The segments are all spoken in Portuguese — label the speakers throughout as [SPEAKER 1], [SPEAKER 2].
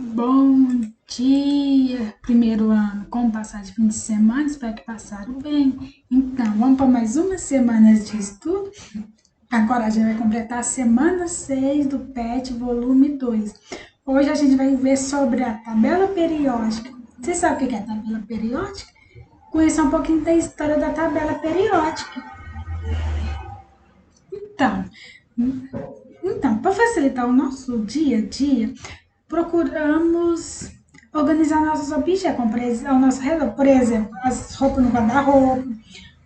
[SPEAKER 1] Bom dia, primeiro ano, como passar de fim de semana, espero que passaram bem. Então, vamos para mais uma semana de estudo. Agora a gente vai completar a semana 6 do PET, volume 2. Hoje a gente vai ver sobre a tabela periódica. Você sabe o que é a tabela periódica? Conhecer um pouquinho da história da tabela periódica. Então, para facilitar o nosso dia a dia, procuramos organizar nossos objetos, como ao nosso redor, por exemplo, as roupas no guarda-roupa,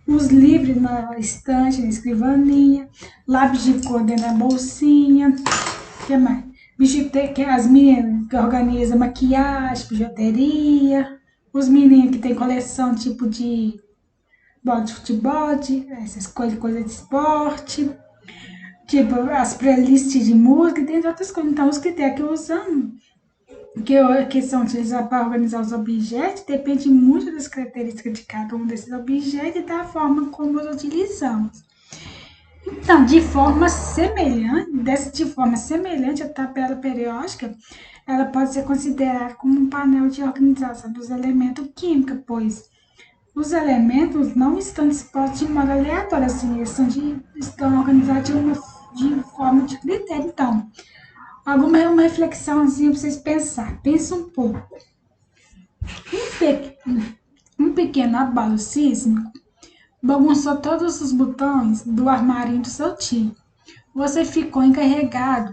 [SPEAKER 1] os livros na estante, na escrivaninha, lápis de cor dentro da bolsinha, o que mais? Que as meninas que organizam maquiagem, bijuteria, os meninos que tem coleção tipo de bola de futebol, essas coisas de esporte, tipo as playlists de música, e tem outras coisas. Então, os critérios que usamos que são utilizados para organizar os objetos depende muito das características de cada um desses objetos e da forma como os utilizamos. Então, de forma semelhante, a tabela periódica, ela pode ser considerada como um painel de organização dos elementos químicos, pois os elementos não estão dispostos de modo aleatório, assim, estão organizados de forma de critério. Então, uma reflexãozinha para vocês pensar. Pensa um pouco. Um pequeno abalo sísmico bagunçou todos os botões do armário do seu tio. Você ficou encarregado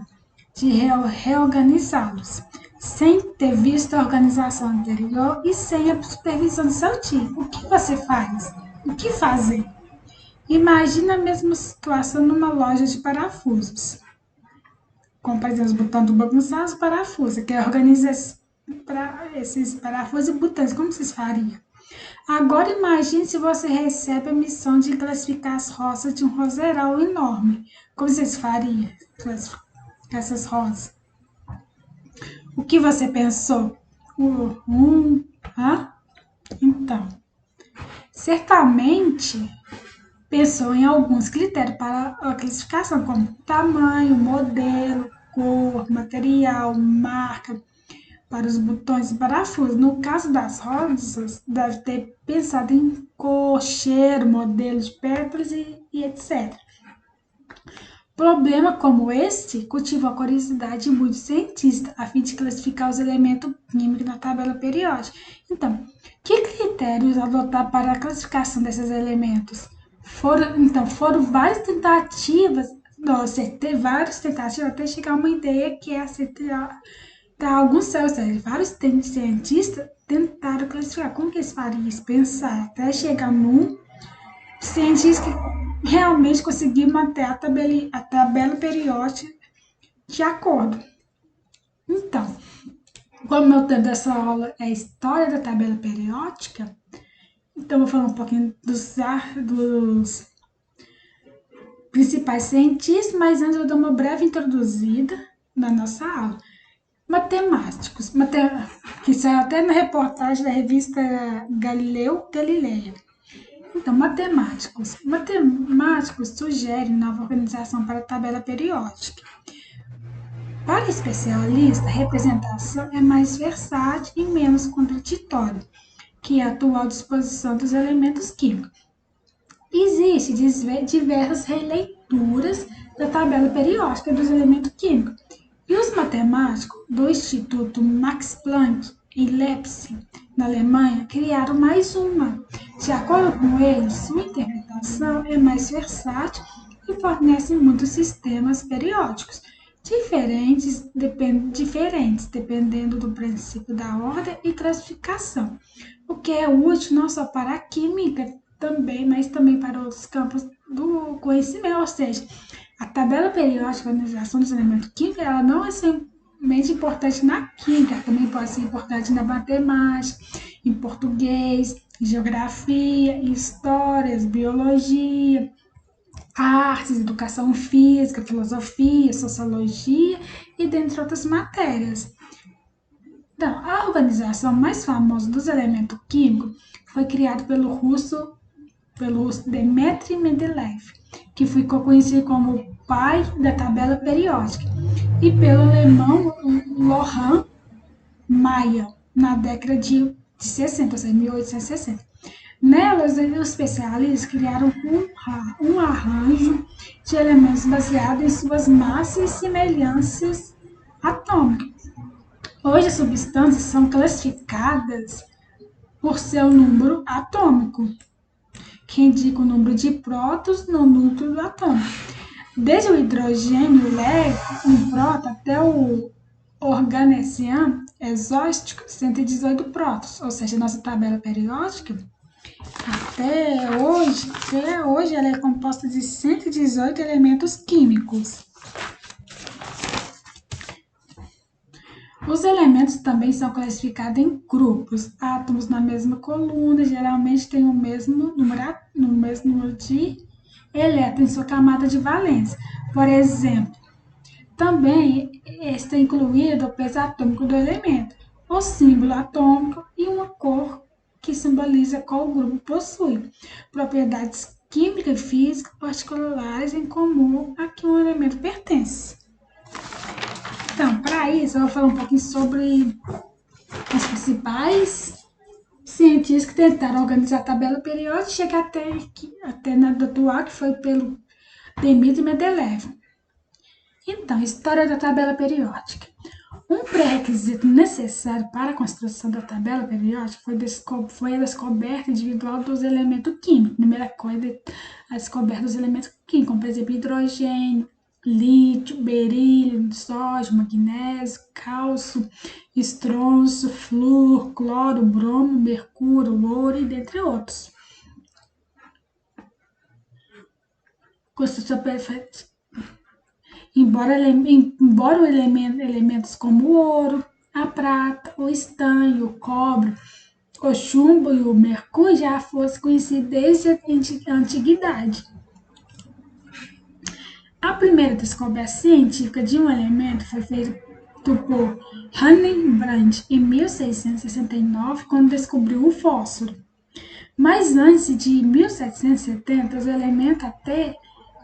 [SPEAKER 1] de reorganizá-los, sem ter visto a organização anterior e sem a supervisão do seu tio. O que você faz? O que fazer? Imagina a mesma situação numa loja de parafusos. Como, por exemplo, os botões do bagunçar os parafusos, que organiza esses parafusos e botões. Como vocês fariam? Agora imagine se você recebe a missão de classificar as roças de um roseirão enorme. Como vocês fariam classificar essas roças? O que você pensou? Hã? Então, certamente pensou em alguns critérios para a classificação, como tamanho, modelo, cor, material, marca, para os botões e parafusos. No caso das rodas, deve ter pensado em cor, cheiro, modelo de pétalas e etc. Problema como este cultiva a curiosidade de muitos cientistas a fim de classificar os elementos químicos na tabela periódica. Então, que critérios adotar para a classificação desses elementos? Foram várias tentativas, nossa, ter várias tentativas até chegar a uma ideia que é aceitar alguns céus, vários cientistas tentaram classificar como que eles fariam isso, pensar, até chegar num cientista que realmente conseguiu manter a tabela periódica de acordo. Então, como o meu tema dessa aula é a história da tabela periódica, então eu vou falar um pouquinho dos principais cientistas, mas antes eu dou uma breve introduzida na nossa aula. Matemáticos, que saiu até na reportagem da revista Galileu Galilei. Então, matemáticos sugerem nova organização para a tabela periódica. Para especialista, a representação é mais versátil e menos contraditória que a atual disposição dos elementos químicos. Existem diversas releituras da tabela periódica dos elementos químicos. E os matemáticos do Instituto Max Planck, em Leipzig, na Alemanha, criaram mais uma. De acordo com eles, sua interpretação é mais versátil e fornece muitos sistemas periódicos, diferentes dependendo do princípio da ordem e classificação, o que é útil não só para a química, também, mas também para os campos do conhecimento, ou seja, a tabela periódica de organização dos elementos químicos, ela não é somente importante na química, também pode ser importante na matemática, em português, em geografia, em histórias, biologia, artes, educação física, filosofia, sociologia e dentre outras matérias. Então, a organização mais famosa dos elementos químicos foi criada pelo russo Dmitry Mendeleev, que ficou conhecido como o pai da tabela periódica, e pelo alemão Lohan Maia, na década de 60, ou seja, 1860. Nelas, os especialistas criaram um arranjo de elementos baseado em suas massas e semelhanças atômicas. Hoje, as substâncias são classificadas por seu número atômico, que indica o número de prótons no núcleo do átomo. Desde o hidrogênio leve, um próton, até o organociano exótico, 118 prótons, ou seja, nossa tabela periódica, até hoje ela é composta de 118 elementos químicos. Os elementos também são classificados em grupos. Átomos na mesma coluna geralmente têm o mesmo número de elétrons em sua camada de valência. Por exemplo, também está incluído o peso atômico do elemento, o símbolo atômico e uma cor que simboliza qual grupo possui propriedades químicas e físicas particulares em comum a que um elemento pertence. Então, para isso, eu vou falar um pouquinho sobre os principais cientistas que tentaram organizar a tabela periódica e chegar até na atual, que foi pelo Dmitry Mendeleev. Então, história da tabela periódica. Um pré-requisito necessário para a construção da tabela periódica foi a descoberta individual dos elementos químicos. Primeira coisa, a descoberta dos elementos químicos, como por exemplo hidrogênio, lítio, berílio, sódio, magnésio, cálcio, estrôncio, flúor, cloro, bromo, mercúrio, ouro e dentre outros. Construção perfeita. Embora elementos como o ouro, a prata, o estanho, o cobre, o chumbo e o mercúrio já fossem conhecidos desde a antiguidade. A primeira descoberta científica de um elemento foi feita por Hildebrand em 1669, quando descobriu o fósforo. Mas antes de 1770, os elementos até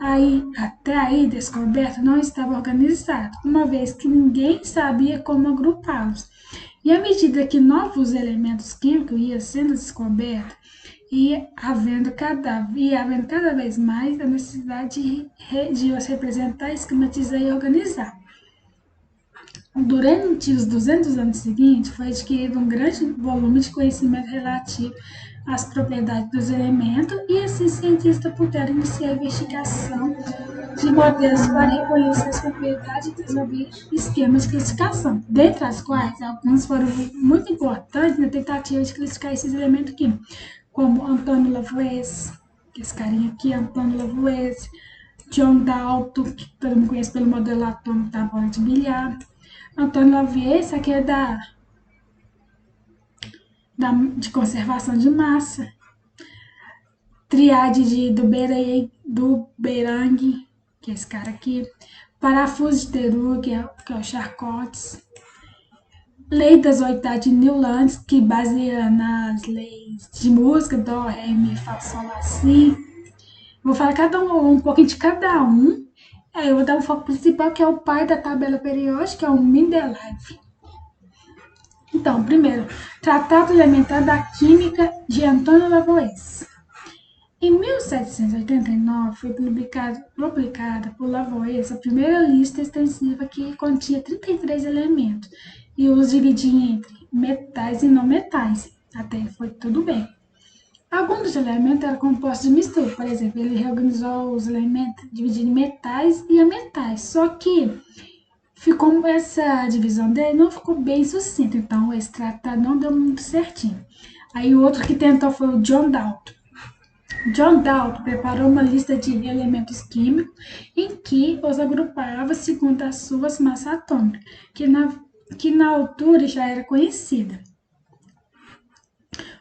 [SPEAKER 1] aí descoberto não estavam organizados, uma vez que ninguém sabia como agrupá-los. E à medida que novos elementos químicos iam sendo descobertos, ia havendo cada vez mais a necessidade de os representar, esquematizar e organizar. Durante os 200 anos seguintes, foi adquirido um grande volume de conhecimento relativo às propriedades dos elementos e assim cientistas puderam iniciar a investigação de modelos para reconhecer as propriedades e desenvolver esquemas de classificação, dentre as quais alguns foram muito importantes na tentativa de classificar esses elementos químicos, como Antônio Lavoisier, que esse carinha aqui, Antônio Lavoisier, John Dalton, que todo mundo conhece pelo modelo atômico da bola de bilhar, Antônio Lavoisier, esse aqui é de conservação de massa, triade do Berang, que é esse cara aqui, parafuso de Teru, que é o Charcot, lei das oitavas de Newlands, que baseia nas leis de música, dó, ré, mi, fá, sol, lá, si. Vou falar um pouquinho de cada um. Eu vou dar um foco principal, que é o pai da tabela periódica, que é o Mendeleev. Então, primeiro, Tratado Elementar da Química de Antônio Lavoisier. Em 1789, foi publicada por Lavoisier a primeira lista extensiva que continha 33 elementos e os dividia entre metais e não metais. Até aí foi tudo bem. Alguns dos elementos eram compostos de mistura. Por exemplo, ele reorganizou os elementos dividindo em metais e ametais. Só que essa divisão dele não ficou bem sucinta, então esse tratado não deu muito certinho. Aí o outro que tentou foi o John Dalton. John Dalton preparou uma lista de elementos químicos em que os agrupava segundo as suas massas atômicas, que na altura já era conhecida.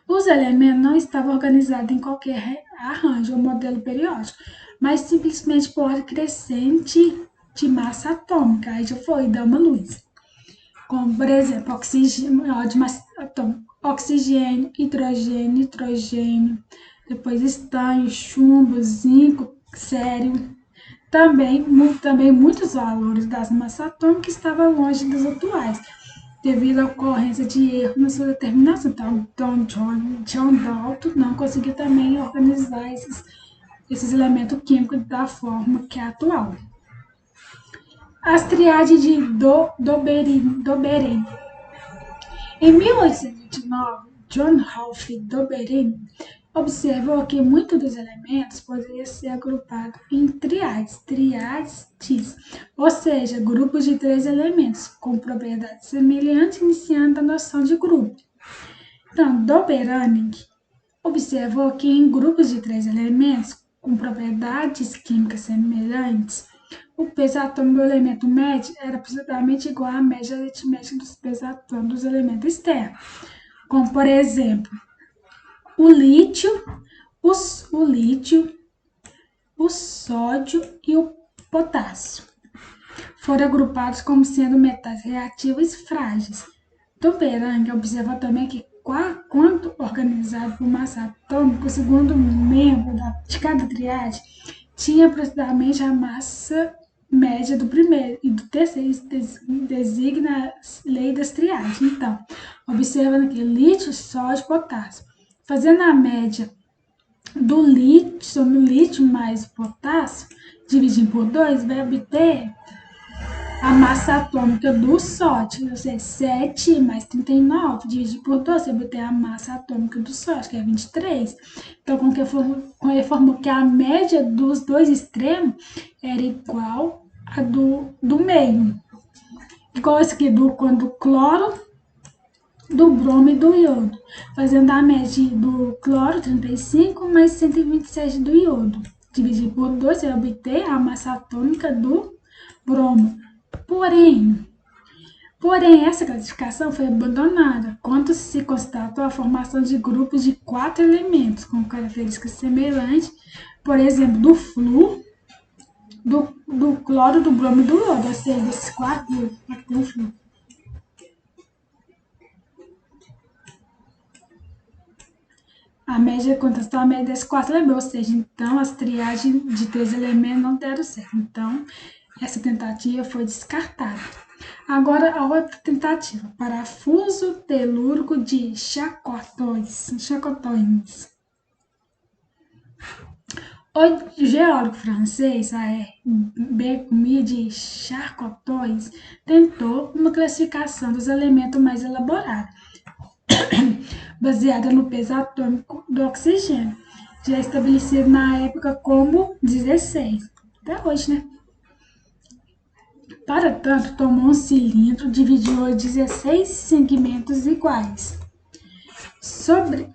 [SPEAKER 1] Os elementos não estavam organizados em qualquer arranjo ou modelo periódico, mas simplesmente por ordem crescente de massa atômica. Aí já foi dar uma luz. Como, por exemplo, oxigênio, hidrogênio, nitrogênio, depois estanho, chumbo, zinco, cério. Também muitos valores das massas atômicas estavam longe dos atuais. devido à ocorrência de erro na sua determinação. Então John Dalton não conseguiu também organizar esses elementos químicos da forma que é atual. As triades de Doberin. Em 1829, John Ralph Doberin observou que muitos dos elementos poderiam ser agrupados em triades, ou seja, grupos de três elementos com propriedades semelhantes, iniciando a noção de grupo. Então, Doberin observou que em grupos de três elementos com propriedades químicas semelhantes, o peso atômico do elemento médio era aproximadamente igual à média aritmética dos pesos atômicos dos elementos externos, como, por exemplo, o lítio, o sódio e o potássio. Foram agrupados como sendo metais reativos frágeis. Doberan observou também que quanto organizado por massa atômica, o segundo membro de cada triade tinha aproximadamente a massa média do primeiro e do terceiro, designa a lei das triades. Então, observando aqui lítio, sódio e potássio. Fazendo a média do lítio mais o potássio, dividindo por 2, vai obter a massa atômica do sódio, ou seja, 7 mais 39, dividido por 2, você vai obter a massa atômica do sódio, que é 23. Então, com a forma que a média dos dois extremos era igual a do meio. Igual esse aqui do cloro, do bromo e do iodo. Fazendo a média do cloro, 35, mais 127 do iodo. Dividido por 2, você vai obter a massa atômica do bromo. Porém, essa classificação foi abandonada quando se constatou a formação de grupos de 4 elementos com características semelhantes, por exemplo, do flúor, do cloro, do bromo e do iodo, ou seja, desses 4 grupos que tem o flúor. A média contestou a média desses 4 elementos, ou seja, então as triagens de 3 elementos não deram certo. Então, essa tentativa foi descartada. Agora, a outra tentativa, parafuso telúrico de chacotões. O geólogo francês Bergomir de Charcotões tentou uma classificação dos elementos mais elaborada, baseada no peso atômico do oxigênio, já estabelecido na época como 16, até hoje, né? Para tanto, tomou um cilindro, dividiu em 16 segmentos iguais. Sobre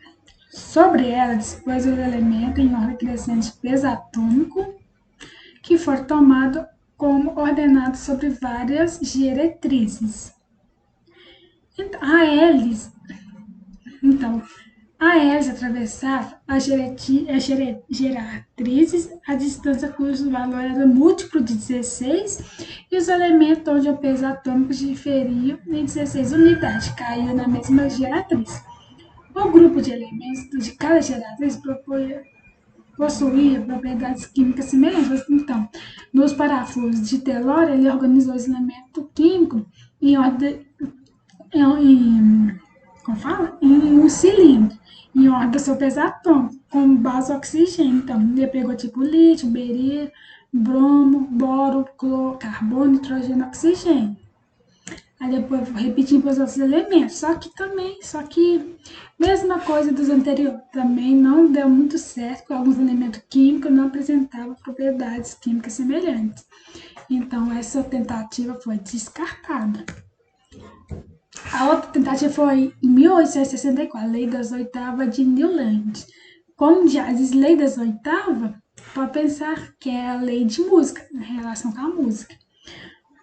[SPEAKER 1] ela, dispôs os elementos em ordem crescente de peso atômico, que foram tomados como ordenados sobre várias diretrizes. A hélice atravessava as diretrizes a distância cujo valor era múltiplo de 16 e os elementos onde o peso atômico diferiam em 16 unidades caíam na mesma geratriz. O grupo de elementos de cada geratriz possuía propriedades químicas semelhantes. Então, nos parafusos de Taylor, ele organizou os elementos químicos em ordem em um cilindro, em ordem do seu peso atômico, com base oxigênio. Então, ele pegou tipo lítio, berilo, bromo, boro, cloro, carbono, nitrogênio, oxigênio. Aí depois repetindo para os outros elementos. Só que mesma coisa dos anteriores. Também não deu muito certo, porque alguns elementos químicos não apresentavam propriedades químicas semelhantes. Então, essa tentativa foi descartada. A outra tentativa foi em 1864, a Lei das Oitavas de Newland. Como já diz Lei das Oitavas, pode pensar que é a lei de música, em relação com a música.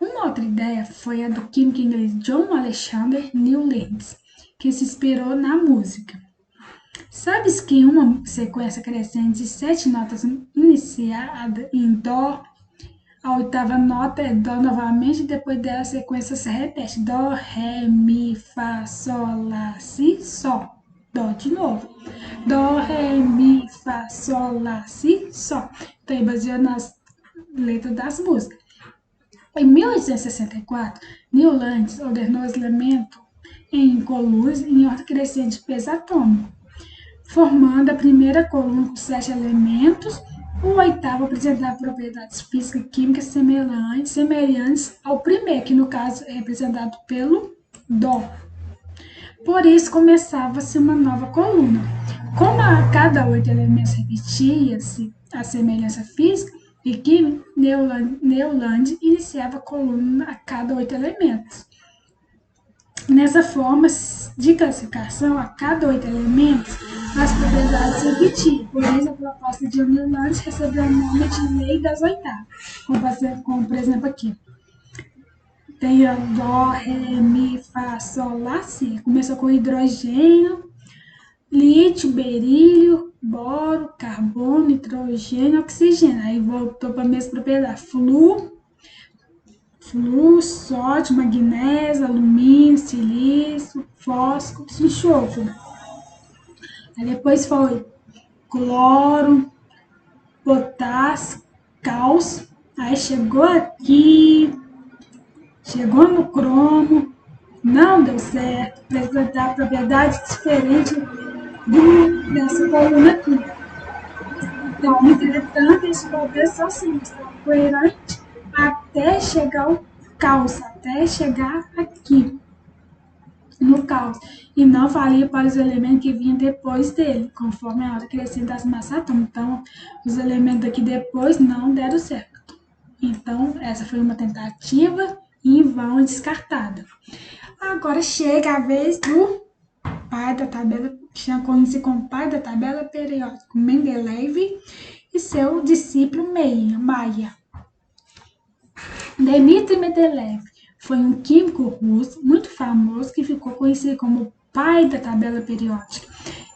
[SPEAKER 1] Uma outra ideia foi a do químico inglês John Alexander Newland, que se inspirou na música. Sabes que uma sequência crescente de 7 notas iniciada em Dó, a oitava nota é Dó novamente, depois dela a sequência se repete. Dó, Ré, Mi, Fá, Sol, Lá, Si, Sol. Dó de novo. Dó, Ré, Mi, Fá, Sol, Lá, Si, Sol. Então, baseado nas letras das músicas. Em 1864, Newlands ordenou o isolamento em colunas em ordem crescente de peso atômico, formando a primeira coluna com 7 elementos. O oitavo apresentava propriedades físicas e químicas semelhantes ao primeiro, que no caso é representado pelo Dó. Por isso começava-se uma nova coluna. Como a cada 8 elementos repetia-se a semelhança física e química, Newland iniciava a coluna a cada 8 elementos. Nessa forma de classificação, a cada 8 elementos, as propriedades se repetiam. Por isso, a proposta de Newland recebeu o nome de Lei das Oitavas, como por exemplo aqui. Tem a Dó, Ré, Mi, Fá, Sol, Lá, Si. Começou com hidrogênio, lítio, berílio, boro, carbono, nitrogênio, oxigênio. Aí voltou para a mesma propriedade. Flúor, sódio, magnésio, alumínio, silício, fósforo, enxofre. Aí depois foi cloro, potássio, cálcio. Aí chegou aqui, chegou no cromo, não deu certo, apresentar propriedades diferentes dessa coluna aqui. Então, entretanto, esse processo só se mostrou coerente até chegar ao cálcio, até chegar aqui no cálcio, e não valia para os elementos que vinham depois dele, conforme a hora crescente das massas atômicas. Então, os elementos aqui depois não deram certo. Então, essa foi uma tentativa em vão e descartada. Agora chega a vez do pai da tabela, conhecido como pai da tabela periódica, Mendeleev e seu discípulo Maia. Dmitry Mendeleev foi um químico russo muito famoso que ficou conhecido como pai da tabela periódica.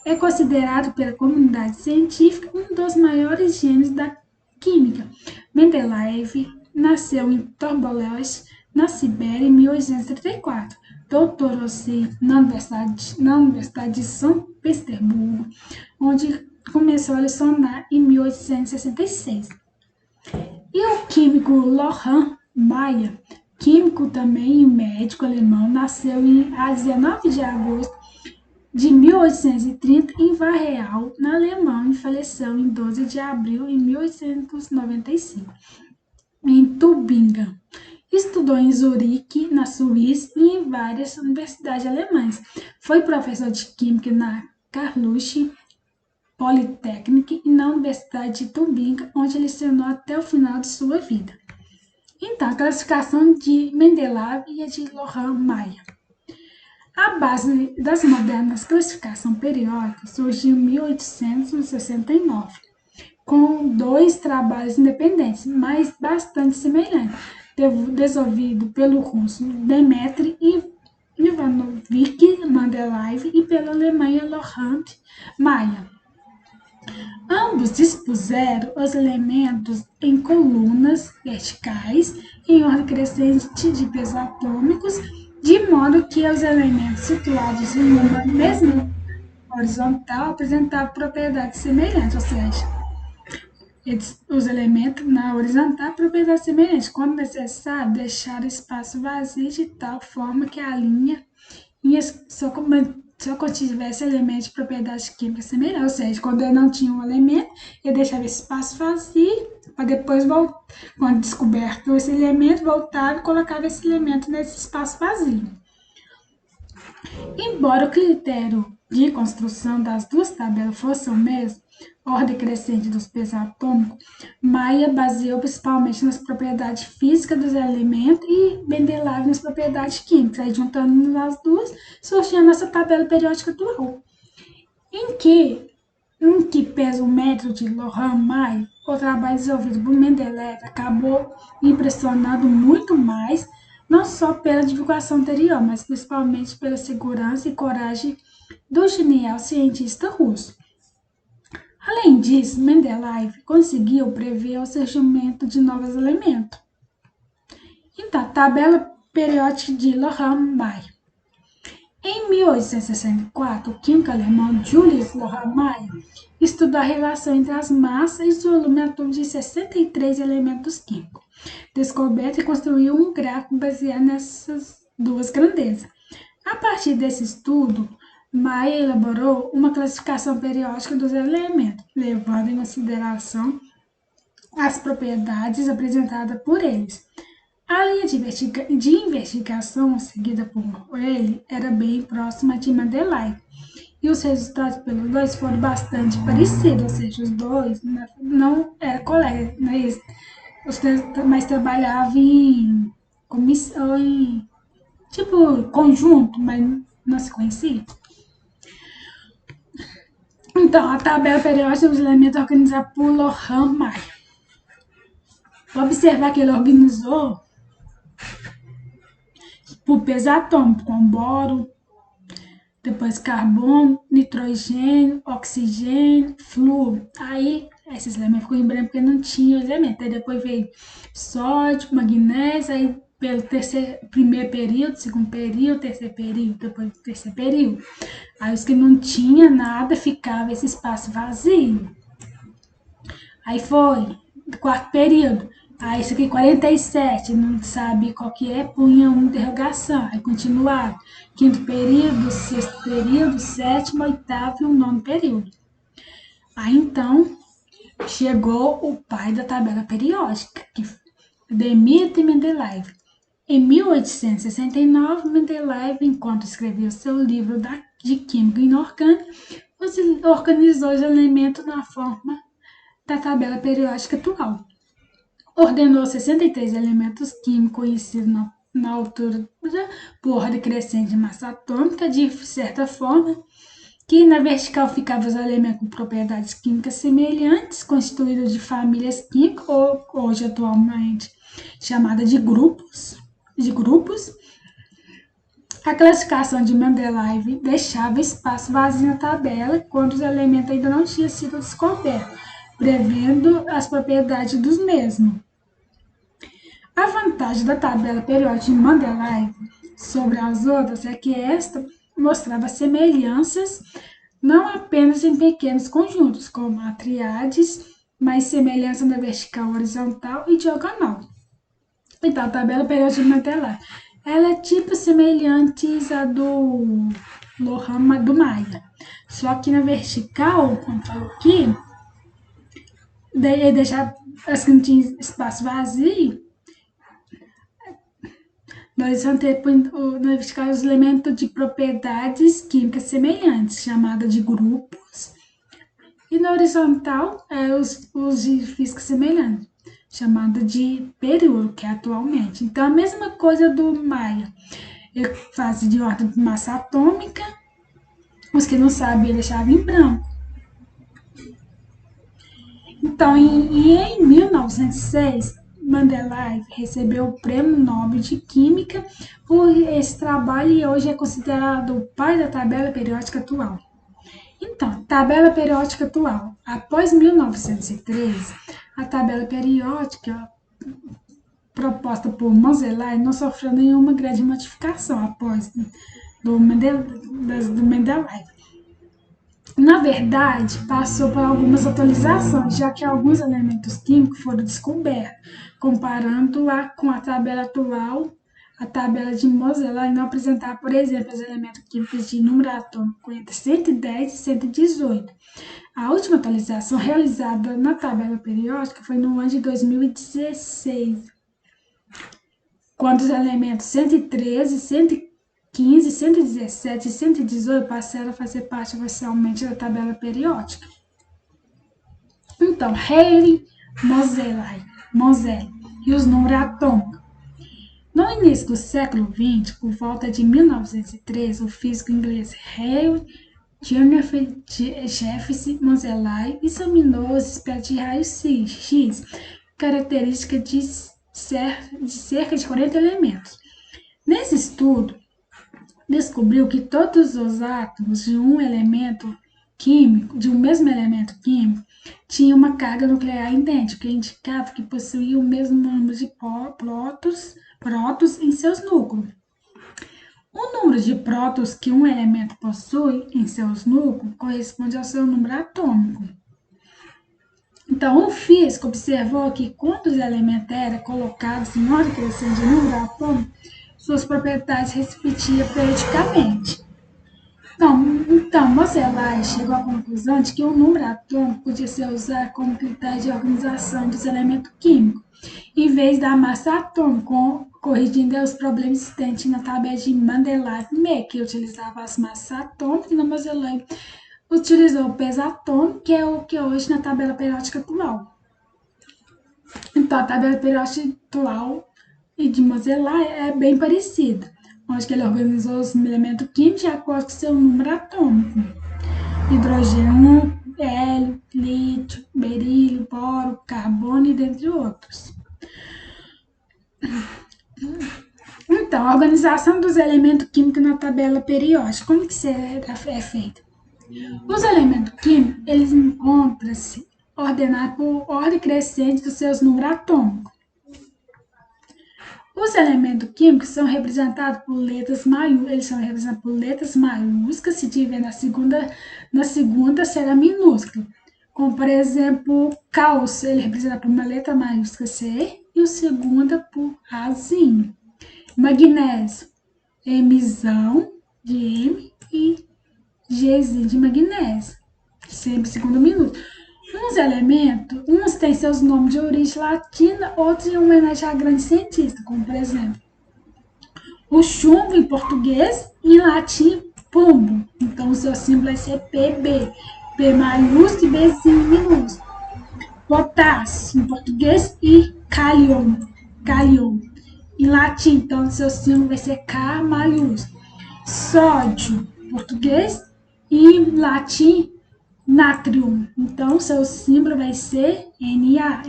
[SPEAKER 1] É considerado pela comunidade científica um dos maiores gênios da química. Mendeleev nasceu em Tobolsk, na Sibéria, em 1834. Doutorou-se na Universidade de São Petersburgo, onde começou a lecionar em 1866. E o químico Lohan Mayer, químico também e médico alemão, nasceu a 19 de agosto de 1830 em Varreal, na Alemanha, e faleceu em 12 de abril de 1895, em Tübingen. Estudou em Zurique, na Suíça, e em várias universidades alemãs. Foi professor de química na Karlsruhe Polytechnic e na Universidade de Tübingen, onde lecionou até o final de sua vida. Então, a classificação de Mendeleev e a de Lohan Mayer. A base das modernas classificação periódica surgiu em 1869, com 2 trabalhos independentes, mas bastante semelhantes, desenvolvido pelo russo Dmitry Ivanovich Mendeleev e pela Alemanha Lohan Mayer. Ambos dispuseram os elementos em colunas verticais, em ordem crescente de pesos atômicos, de modo que os elementos situados em uma mesma horizontal apresentavam propriedades semelhantes, ou seja, os elementos na horizontal propriedades semelhantes, quando necessário, deixar espaço vazio de tal forma que a linha ia só quando tivesse elementos de propriedades químicas semelhantes, ou seja, quando ele não tinha um elemento, ele deixava esse espaço vazio, para depois, quando descoberto esse elemento, voltava e colocava esse elemento nesse espaço vazio. Embora o critério de construção das duas tabelas fosse o mesmo, ordem crescente dos pesos atômicos, Mayer baseou principalmente nas propriedades físicas dos elementos e Mendeleev nas propriedades químicas. Aí, juntando as duas, surgiu a nossa tabela periódica dual, em que pesa o método de Lohan Mayer, o trabalho desenvolvido por Mendeleev acabou impressionando muito mais, não só pela divulgação anterior, mas principalmente pela segurança e coragem do genial cientista russo. Além disso, Mendeleev conseguiu prever o surgimento de novos elementos. Então, tabela periódica de Lohan Mayer. Em 1864, o químico alemão Julius Lohmann estudou a relação entre as massas e o volume atômico de 63 elementos químicos descobertos e construiu um gráfico baseado nessas duas grandezas. A partir desse estudo, Maia elaborou uma classificação periódica dos elementos, levando em consideração as propriedades apresentadas por eles. A linha de investigação seguida por ele era bem próxima de Mendeleev, e os resultados pelos dois foram bastante parecidos, ou seja, os dois não eram colegas, mas trabalhavam em comissão, tipo conjunto, mas não se conhecia. Então, a tabela periódica dos elementos organizada por Lohan Maia. Observar que ele organizou por peso atômico, com boro, depois carbono, nitrogênio, oxigênio, flúor. Aí, esses elementos ficou em branco porque não tinha elemento. Aí depois veio sódio, magnésio, aí pelo primeiro período, segundo período, terceiro período, depois do terceiro período. Aí os que não tinha nada, ficava esse espaço vazio. Aí foi, quarto período. Aí isso aqui 47, não sabe qual que é, punha uma interrogação. Aí continuava. Quinto período, sexto período, sétimo, oitavo e o nono período. Aí então chegou o pai da tabela periódica, que Dmitri Mendeleev. Em 1869, Mendeleev, enquanto escreveu seu livro de química inorgânica, organizou os elementos na forma da tabela periódica atual. Ordenou 63 elementos químicos conhecidos na altura por ordem crescente de massa atômica, de certa forma, que na vertical ficavam os elementos com propriedades químicas semelhantes, constituídos de famílias químicas, ou hoje atualmente chamada de grupos. A classificação de Mendeleev deixava espaço vazio na tabela quando os elementos ainda não tinham sido descobertos, prevendo as propriedades dos mesmos. A vantagem da tabela periódica de Mendeleev sobre as outras é que esta mostrava semelhanças não apenas em pequenos conjuntos, como a triades, mas semelhança na vertical, horizontal e diagonal. Então, a tabela periódica de Mendeleev, ela é tipo semelhante à do Lohan do Maia. Só que na vertical, como falou aqui, daí deixar as que não tinha espaço vazio, nós vamos ter na vertical os elementos de propriedades químicas semelhantes, chamada de grupos. E na horizontal, os de física semelhante, chamada de período, que é atualmente. Então, a mesma coisa do Maia. Ele faz de ordem de massa atômica, os que não sabem, ele deixava em branco. Então, em 1906, Mendeleev recebeu o Prêmio Nobel de Química por esse trabalho e hoje é considerado o pai da tabela periódica atual. Então, tabela periódica atual. Após 1913, a tabela periódica proposta por Mendeleev não sofreu nenhuma grande modificação após do Mendeleev. Na verdade, passou por algumas atualizações, já que alguns elementos químicos foram descobertos. Comparando-a com a tabela atual, a tabela de Mendeleev não apresentava, por exemplo, os elementos químicos de número atômico entre 110 e 118. A última atualização realizada na tabela periódica foi no ano de 2016, quando os elementos 113, 115, 117 e 118 passaram a fazer parte oficialmente da tabela periódica. Então, Halley, Moselle e os números atômicos. No início do século XX, por volta de 1913, o físico inglês Halley Jeffreys Moselle examinou as espécies de raios-x, característica de cerca de 40 elementos. Nesse estudo, descobriu que todos os átomos de um elemento químico, de um mesmo elemento químico, tinham uma carga nuclear idêntica, que indicava que possuíam o mesmo número de prótons em seus núcleos. O número de prótons que um elemento possui em seus núcleos corresponde ao seu número atômico. Então, o físico observou que quando os elementos eram colocados em ordem crescente de número atômico, suas propriedades se repetiam periodicamente. Então Moseley chegou à conclusão de que o número atômico podia ser usado como critério de organização dos elementos químicos, em vez da massa atômica, corrigindo os problemas existentes na tabela de Mendeleev, que utilizava as massas atômicas, e Moseley utilizou o peso atômico, que é o que é hoje na tabela periódica atual. Então, a tabela periódica atual e de Moseley é bem parecida, onde ele organizou os elementos químicos de acordo com seu número atômico. Hidrogênio, hélio, lítio, berílio, boro, carbono e dentre outros. Então, a organização dos elementos químicos na tabela periódica, como que isso é feito? Os elementos químicos, eles encontram-se ordenados por ordem crescente dos seus números atômicos. Os elementos químicos são representados por letras maiúsculas, eles são representados por letras maiúsculas, se tiver na segunda será minúsculo. Como, por exemplo, cálcio, ele é representado por uma letra maiúscula C e o segunda por Azinho. Magnésio, Mzão de M e Gzinho de magnésio, sempre segundo minuto. Uns têm seus nomes de origem latina, outros em homenagem a grandes cientistas, como por exemplo, o chumbo em português e em latim plumbo. Então o seu símbolo vai ser PB, P maiúsculo e Bzinho minúsculo. Potássio em português e calium, em latim, então o seu símbolo vai ser K maiúsculo. Sódio em português e em latim natrium. Então, seu símbolo vai ser Na,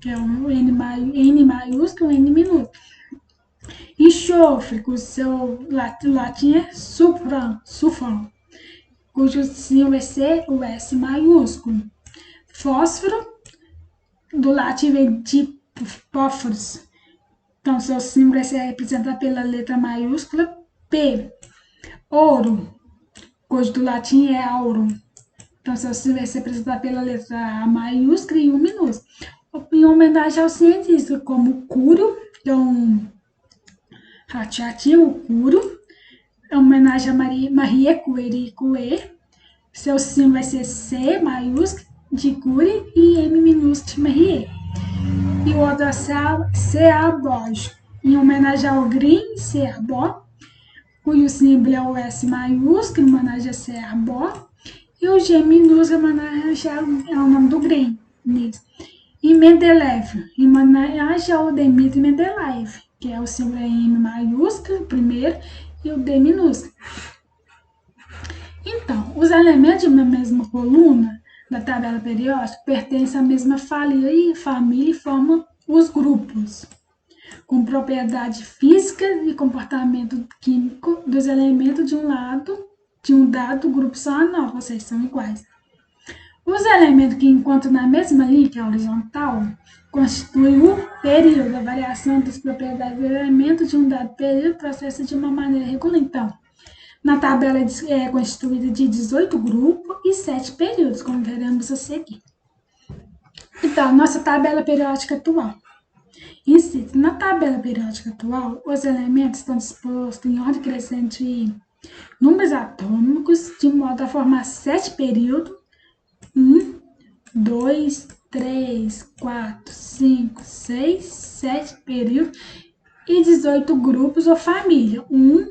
[SPEAKER 1] que é um N maiúsculo e um N minúsculo. Enxofre, cujo seu latim é sulfuro, cujo símbolo vai ser o S maiúsculo. Fósforo, do latim vem de fósforos. Então, seu símbolo vai ser representado pela letra maiúscula P. Ouro, cujo do latim é aurum. Então, seu símbolo vai ser representado pela letra A maiúscula e U minúsculo. Em homenagem ao cientista, como Cúrio, que é um radioativo, Cúrio. Em homenagem a Marie Curie, seu símbolo vai ser C maiúsculo de Curie e M minúsculo de Marie. E o outro é C.A. Borges, em homenagem ao Green Cerbó, cujo símbolo é o S maiúsculo, em homenagem a Cerbó, e o G minúsculo, em homenagem ao nome do Green. E Mendeleev, em homenagem ao Dmitry Mendeleev, que é o símbolo M maiúsculo, primeiro, e o D minúsculo. Então, os elementos de uma mesma coluna da tabela periódica pertencem à mesma família e formam os grupos, com propriedade física e comportamento químico dos elementos de um dado grupo são análogos, ou seja, são iguais. Os elementos que encontram na mesma linha, que é a horizontal, constituem o período. A variação das propriedades do elemento de um dado período processa de uma maneira regular. Então, na tabela é constituída de 18 grupos e 7 períodos, como veremos a seguir. Então, nossa tabela periódica atual. Na tabela periódica atual, os elementos estão dispostos em ordem crescente de números atômicos, de modo a formar 7 períodos. 1, 2, 3, 4, 5, 6, 7 períodos e 18 grupos ou família. 1,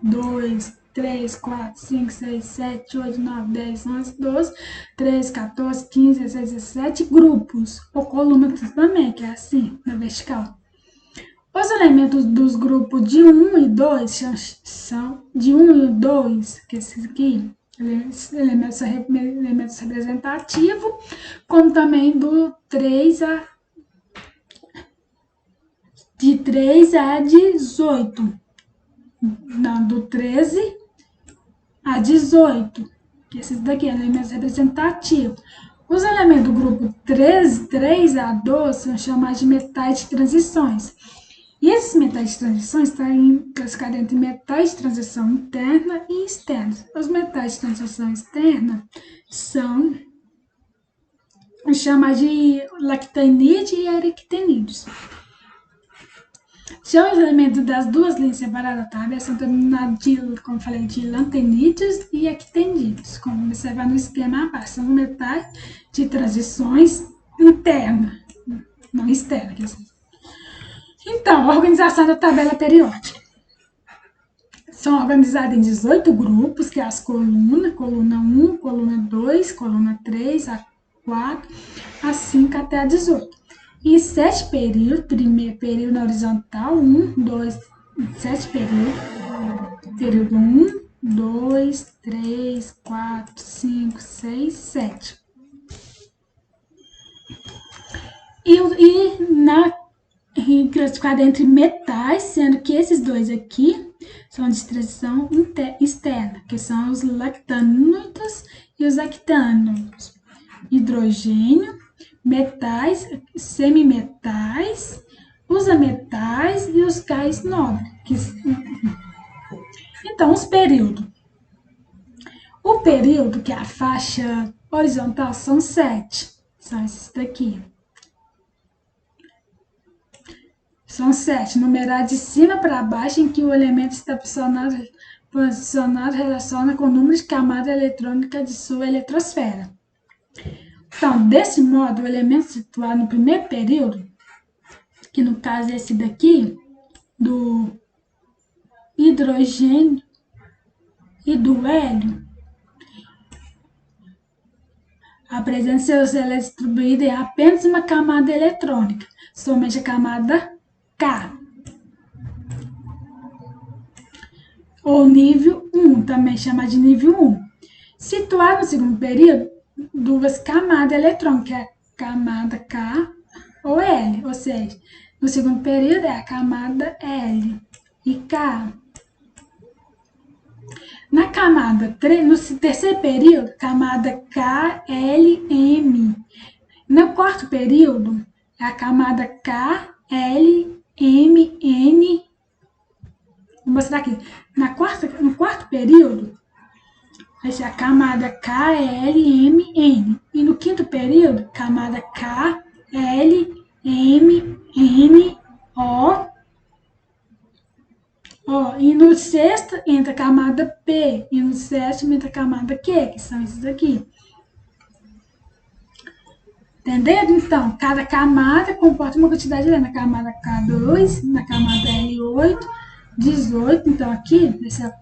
[SPEAKER 1] 2, 3, 4, 5, 6, 7, 8, 9, 10, 11, 12, 13, 14, 15, 16, 17 grupos, ou colunas também, que é assim, na vertical. Os elementos dos grupos de 1 e 2 são de 1 e 2, que esses aqui, elementos representativos, como também do 3 de 3 a 18. Não, do 13 a 18. Que esses daqui, elementos representativos. Os elementos do grupo 3A12 são chamados de metais de transições. E esses metais de transição estão classificados entre metais de transição interna e externa. Os metais de transição externa são chamados de lactanídeos e aractanídeos. Já os elementos das duas linhas separadas da tabela são denominados de, como falei, de lantanídeos e actinídeos, como observar no esquema abaixo. São metais de transições internas, não externas. Então, a organização da tabela periódica. São organizadas em 18 grupos, que é as colunas, coluna 1, coluna 2, coluna 3, a 4, a 5 até a 18. E 7 períodos, primeiro período na horizontal, 1, 2, 7 períodos, período 1, 2, 3, 4, 5, 6, 7. E classificada entre metais, sendo que esses dois aqui são de transição externa, que são os lactânicos e os actânicos. Hidrogênio, metais, semimetais, os ametais e os gás nobres. Então, os períodos. O período, que é a faixa horizontal, são 7. São esses daqui. São 7, numerados de cima para baixo, em que o elemento está posicionado relaciona com o número de camada eletrônica de sua eletrosfera. Então, desse modo, o elemento situado no primeiro período, que no caso é esse daqui, do hidrogênio e do hélio, apresenta seus elétrons distribuídos em apenas uma camada eletrônica, somente a camada K. Ou nível 1, também chama de nível 1. Situado no segundo período, duas camadas eletrônicas, a camada K ou L, ou seja, no segundo período é a camada L e K. Na camada 3, no terceiro período, camada K, L, M. No quarto período, é a camada K, L, M, N. Vou mostrar aqui. No quarto período, vai ser a camada K, L, M, N. E no quinto período, camada K, L, M, N, O. E no sexto entra a camada P. E no sétimo entra a camada Q, que são esses aqui. Entendeu? Então, cada camada comporta uma quantidade de na camada K2, na camada L8, 18. Então, aqui, esse é o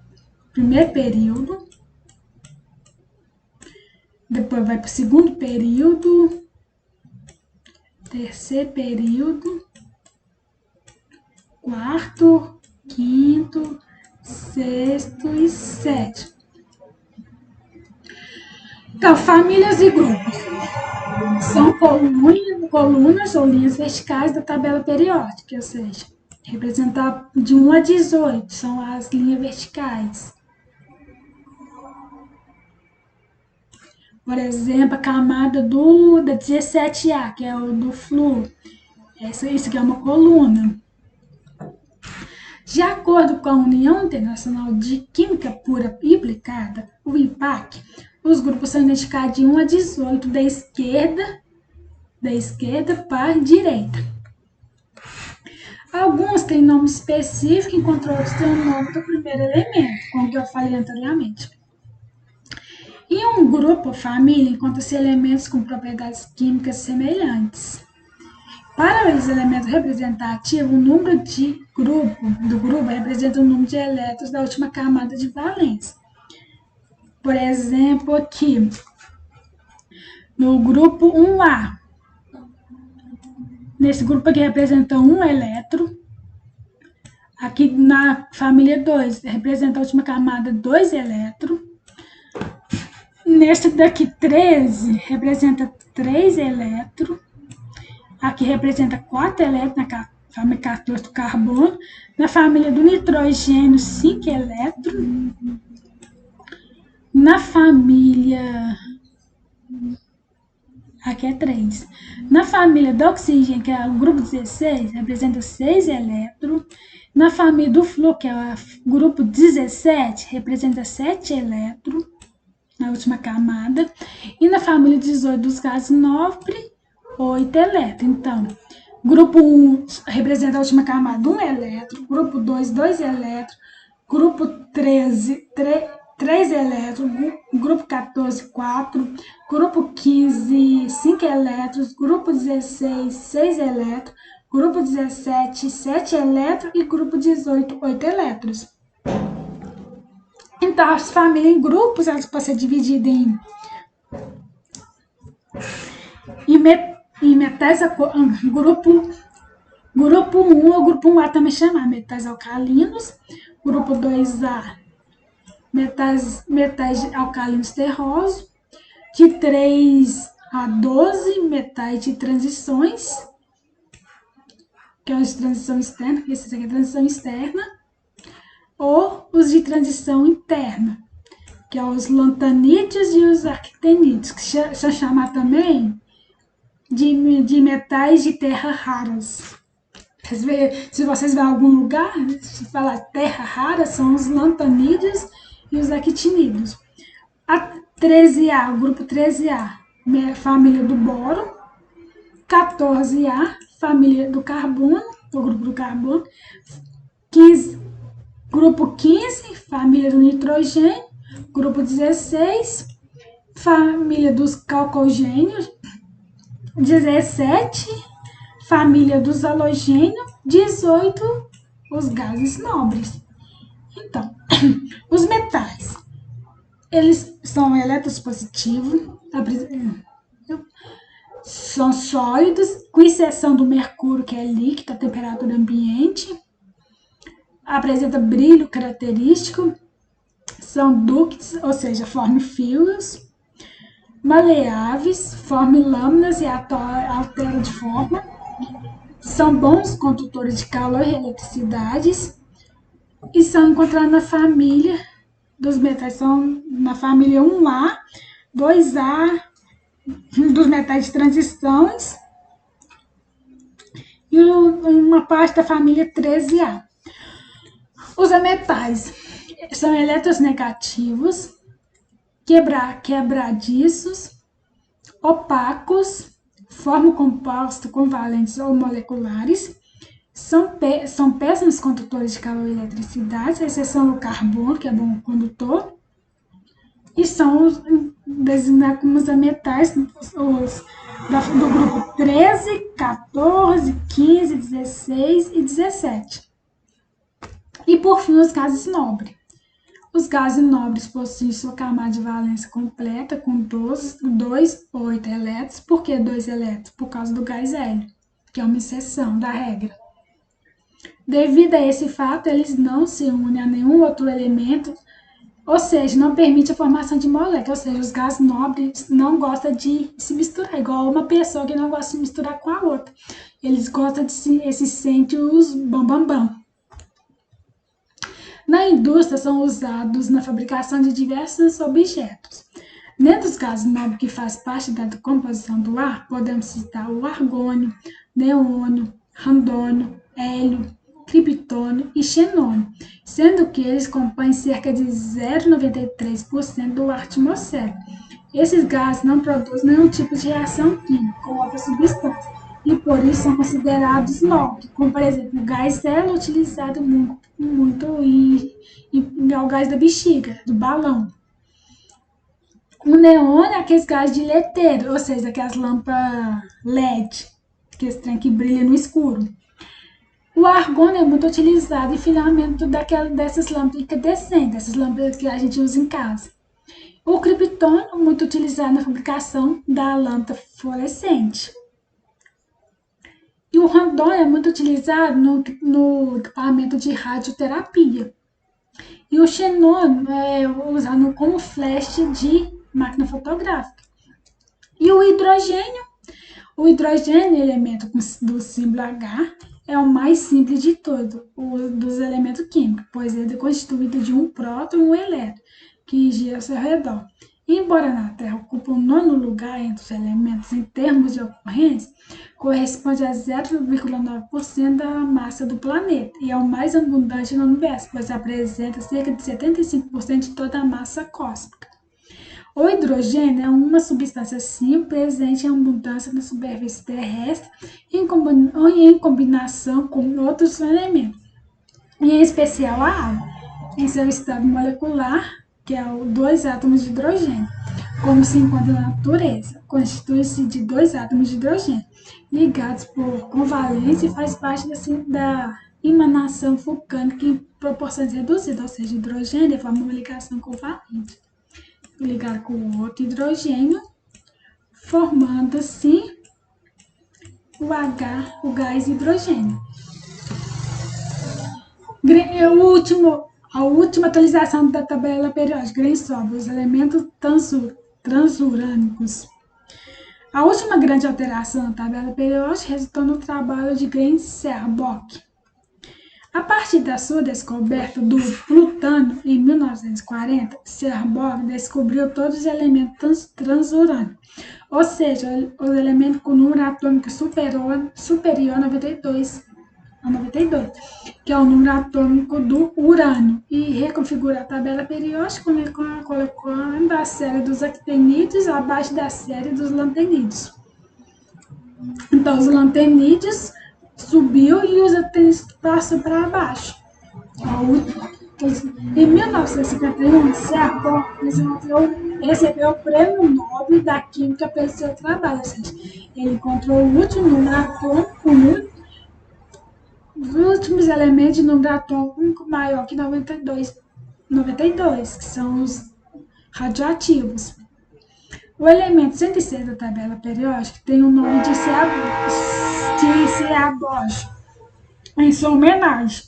[SPEAKER 1] primeiro período. Depois vai para o segundo período. Terceiro período. Quarto, quinto, sexto e sétimo. Então, famílias e grupos. São colunas ou linhas verticais da tabela periódica, ou seja, representar de 1 a 18, são as linhas verticais. Por exemplo, a camada da 17A, que é o do flúor. Isso aqui é uma coluna. De acordo com a União Internacional de Química Pura e Aplicada, o IPAC, os grupos são identificados de 1 a 18 da esquerda para a direita. Alguns têm nome específico, enquanto outros têm o nome do primeiro elemento, como que eu falei anteriormente. Em um grupo ou família, encontram-se elementos com propriedades químicas semelhantes. Para os elementos representativos, o número do grupo representa o número de elétrons da última camada de valência. Por exemplo, aqui, no grupo 1A, nesse grupo aqui representa um elétron. Aqui na família 2, representa a última camada 2 elétrons. Nesse daqui 13, representa 3 elétrons. Aqui representa 4 elétrons na família 14 do carbono. Na família do nitrogênio, 5 elétrons. Na família aqui é 3. Na família do oxigênio, que é o grupo 16, representa 6 elétrons. Na família do flúor, que é o grupo 17, representa 7 elétrons, na última camada. E na família 18 dos gases nobres, 8 elétrons. Então, grupo 1 representa a última camada, 1 elétron. Grupo 2, 2 elétrons. Grupo 13, 3 elétrons. Grupo 14, 4. Grupo 15, 5 elétrons. Grupo 16, 6 elétrons. Grupo 17, 7 elétrons. E grupo 18, 8 elétrons. Então, as famílias em grupos, elas podem ser divididas em metais, grupo 1 ou grupo 1A também chama metais alcalinos, grupo 2A, metais alcalinos terrosos, de 3 a 12 metais de transições, que é os de transição externa, esse aqui é transição externa, ou os de transição interna, que é os lantanídeos e os actinídeos, que se chama também de metais de terra raras. Se vocês verem em algum lugar, se falar terra rara, são os lantanídeos e os actinídeos. A 13A, o grupo 13A, família do boro. 14A, família do carbono, o grupo do carbono. 15, grupo 15, família do nitrogênio. Grupo 16, família dos calcogênios. 17, família dos halogênios. 18, os gases nobres. Então, os metais, eles são elétrons positivos, são sólidos, com exceção do mercúrio, que é líquido a temperatura ambiente, apresenta brilho característico, são ductos, ou seja, formam fios, maleáveis, formam lâminas e alteram de forma, são bons condutores de calor e eletricidades, e são encontrados na família dos metais, são na família 1A, 2A, dos metais de transições, e uma parte da família 13A. Os metais são elétrons negativos, quebradiços, opacos, formam compostos covalentes ou moleculares, são péssimos condutores de calor e eletricidade, a exceção do carbono, que é bom condutor, e são designados como os metais do grupo 13, 14, 15, 16 e 17. E por fim, os gases nobres. Os gases nobres possuem sua camada de valência completa com 2 ou 8 elétrons. Por que 2 elétrons? Por causa do gás hélio, que é uma exceção da regra. Devido a esse fato, eles não se unem a nenhum outro elemento, ou seja, não permite a formação de moléculas, ou seja, os gases nobres não gostam de se misturar, igual uma pessoa que não gosta de se misturar com a outra. Eles gostam de se sentem os bambambam. Na indústria, são usados na fabricação de diversos objetos. Dentro dos gases nobres que faz parte da composição do ar, podemos citar o argônio, neônio, randônio, hélio, criptônio e xenônio, sendo que eles compõem cerca de 0,93% do ar atmosférico. Esses gases não produzem nenhum tipo de reação química com outras substâncias e por isso são considerados nobres, como por exemplo o gás hélio utilizado muito é o gás da bexiga, do balão. O neon é aqueles gás de leteiro, ou seja, aquelas lâmpadas LED, aqueles trem que brilha no escuro. O argônio é muito utilizado em filamento dessas lâmpadas incandescentes, essas lâmpadas que a gente usa em casa. O criptônio é muito utilizado na fabricação da lâmpada fluorescente. E o randônio é muito utilizado no equipamento de radioterapia. E o xenônio é usado como flash de máquina fotográfica. E o hidrogênio, elemento do símbolo H, é o mais simples de todos, dos elementos químicos, pois ele é constituído de um próton e um elétron, que gira ao seu redor. Embora na Terra ocupe o nono lugar entre os elementos em termos de ocorrência, corresponde a 0,9% da massa do planeta e é o mais abundante no universo, pois apresenta cerca de 75% de toda a massa cósmica. O hidrogênio é uma substância simples presente em abundância na superfície terrestre em combinação com outros elementos, em especial a água, em seu estado molecular, que é o 2 átomos de hidrogênio, como se encontra na natureza. Constitui-se de 2 átomos de hidrogênio, ligados por covalência e faz parte da emanação vulcânica em proporções reduzidas, ou seja, hidrogênio forma uma ligação covalente. Ligar com o outro hidrogênio, formando assim o gás hidrogênio. A última atualização da tabela periódica, grande sobre os elementos transurânicos. A última grande alteração na tabela periódica resultou no trabalho de Green-Sherbock. A partir da sua descoberta do plutônio em 1940, Sherbock descobriu todos os elementos transurânicos, ou seja, os elementos com número atômico superior a 92, que é o número atômico do urânio, e reconfigura a tabela periódica colocando a série dos actinídeos abaixo da série dos lantanídeos. Então, os lantanídeos subiu e os actinídeos passou para baixo. Em 1951, Sherbock recebeu o Prêmio Nobel da Química pelo seu trabalho, ou seja, ele encontrou o último número atômico, os últimos elementos de número atômico maior que 92, que são os radioativos. O elemento 106 da tabela periódica tem o nome de Sherbock, em sua homenagem.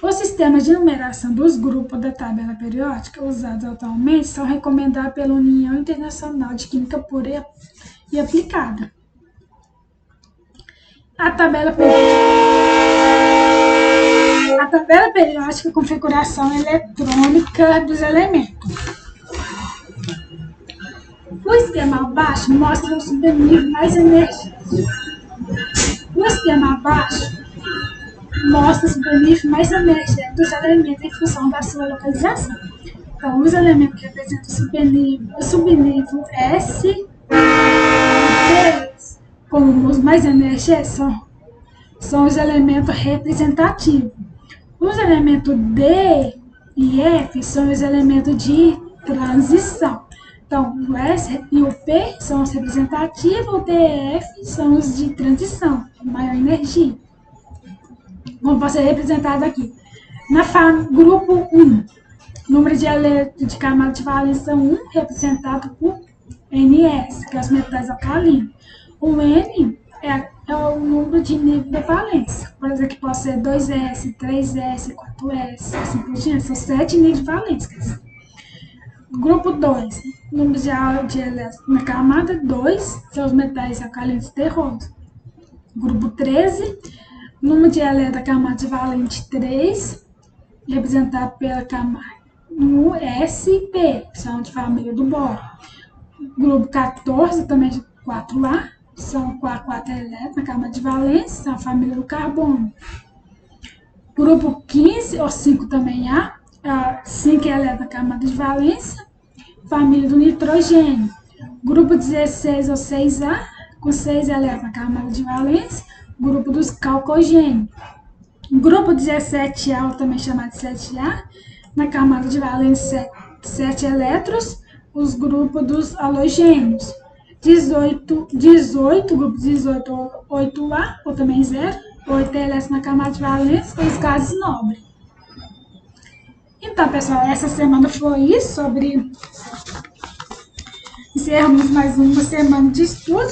[SPEAKER 1] Os sistemas de numeração dos grupos da tabela periódica usados atualmente são recomendados pela União Internacional de Química Pura e Aplicada. A tabela periódica, configuração eletrônica dos elementos. O esquema abaixo mostra o subnível mais energético. O esquema abaixo mostra o subnível mais energético dos elementos em função da sua localização. Então, os elementos que representam o subnível S e D, como os mais energéticos, são os elementos representativos. Os elementos D e F são os elementos de transição. Então, o S e o P são os representativos, o D e F são os de transição, maior energia. Como pode ser representado aqui. Grupo 1, número de elétrons de camada de valência 1, representado por Ns, que é os metais alcalinos. O N é o número de nível de valência. Por exemplo, que pode ser 2s, 3s, 4s, assim por diante. São 7 níveis de valência. Grupo 2, número de elétrons na camada 2, são os metais alcalinos terrosos. Grupo 13, número de elétrons da camada de valente 3, representado pela camada no SP, que são de família do boro. Grupo 14, também de 4A, são 4 elétrons na camada de valência, são a família do carbono. Grupo 15, ou 5 também A, 5 elétrons na camada de valência, família do nitrogênio. Grupo 16 ou 6A, com 6 elétrons na camada de valência, grupo dos calcogênios. Grupo 17A, ou também chamado de 7A, na camada de valência 7 elétrons, os grupos dos halogênios. 18, grupo 18, 8A, ou também 0, 8 elétrons na camada de valência, os gases nobres. Então, pessoal, essa semana foi isso, encerramos mais uma semana de estudo,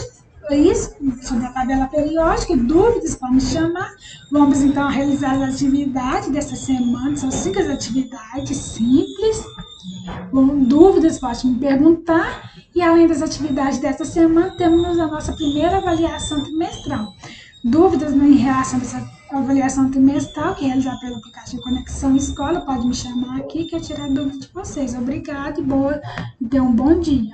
[SPEAKER 1] foi isso, sobre a tabela periódica. Dúvidas, podem me chamar. Vamos, então, realizar as atividades dessa semana, são 5 atividades simples. Com dúvidas, pode me perguntar. E além das atividades desta semana, temos a nossa primeira avaliação trimestral. Dúvidas em relação a essa avaliação trimestral, que é realizada pelo aplicativo Conexão Escola, pode me chamar aqui que eu tirar dúvidas de vocês. Obrigada e tenham um bom dia.